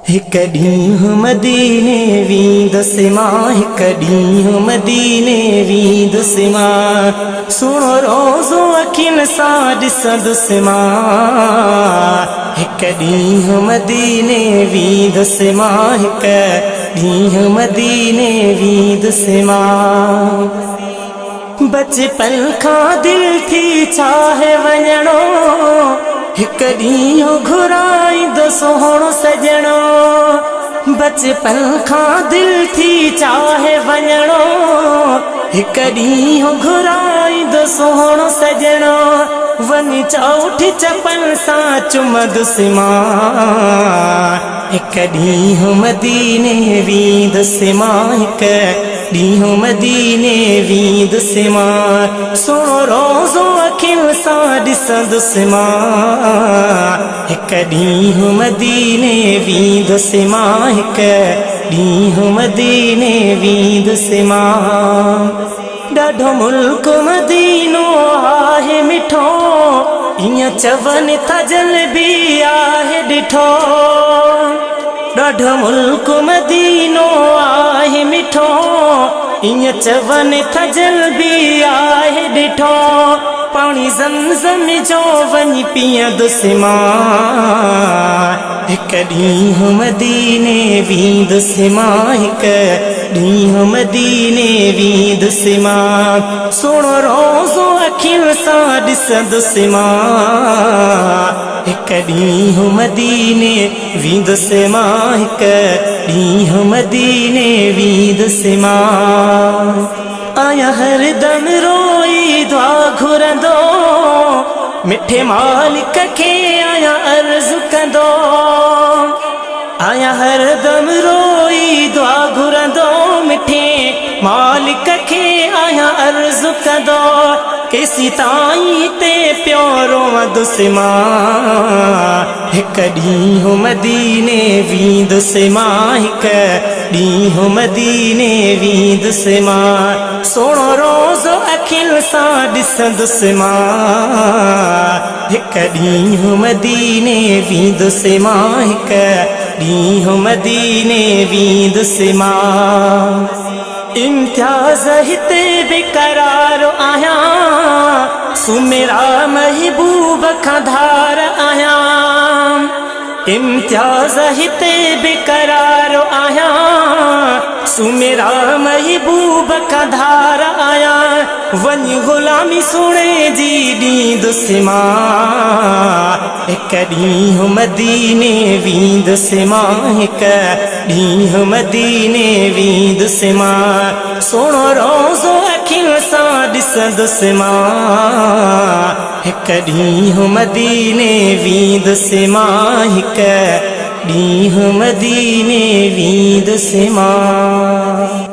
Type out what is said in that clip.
हिक ॾींहुं मदीने वींदुसि मां, हिक ॾींहुं मदीने वींदुसि मां, सुहिणो रोज़ो अखियुनि सां ॾिसंदुसि मां। हिक ॾींहुं मदीने वींदुसि मां, हिक ॾींहुं मदीने वींदुसि मां। बचपन खां दिल थी चाहे वञणो, हिक ॾींहुं घुराईंदो सुहिणो सजणो। बचपन खां दिल थी चाहे वञणो, हिक ॾींहुं घुराईंदो सुहिणो सजणो। वञी चौठ चपन सां चुमंदुसि मां, हिक ॾींहुं मदीने वींदुसि मां, हिक ॾींहुं मदीने वींदुसि मां। सुहिणो रोज़ो अखियुनि सां ॾिसंदुसि मां, हिक ॾींहुं मदीने वींदुसि मां, हिक ॾींहुं मदीने वींदुसि मां। ॾाढो मुल्क मदीनो आहे मिठो, ईअं चवनि था जलबी आहे ॾिठो। ॾाढो मुल्क मदीनो आहे मिठो, ईअं चवनि था जलबी आहे ॾिठो। पाणी ज़मज़म जो वञी पीअंदुसि मां, हिक ॾींहुं मदीने वींदुसि मां, हिक ॾींहुं मदीने वींदुसि मां। सुहिणो रोज़ो अखियुनि सां ॾिसंदुसि मां, हिक ॾींहुं मदीने वींदुसि मां, हिक ॾींहुं मदीने वींदुसि मां। आया हरदम रोई दुआ घुरंदो, मिठे मालिक खे आया अर्ज़ु कंदो। आया हरदम रोई दुआ घुरंदो, मिठे मालिक खे आया अर्ज़ु कंदो। केसी ताईं ते पियो रोवंदुसि मां, हिक ॾींहुं मदीने वींदुसि मां, हिक ॾींहुं मदीने वींदुसि मां। सुहिणो रोज़ो अखियुनि सां ॾिसंदुसि मां, हिक ॾींहुं मदीने वींदुसि मां, हिक ॾींहुं मदीने वींदुसि मां। इम्तियाज़ हिते बेक़रार आहियां, सुमेरा महबूब खां धार आहियां। इम्तियाज़ हिते बेक़रार आहियां, सुमेरा महबूब खां धार आहियां। वञी ग़ुलामी सुणे जी ॾींदुसि मां, हिक ॾींहुं मदीने वींदुसि मां, हिक ॾींहुं मदीने वींदुसि मां। सुहिणो रोज़ो अखियुनि सां ॾिसंदुसि मां, हिक ॾींहुं मदीने वींदुसि मां, हिक ॾींहुं मदीने वींदुसि मां।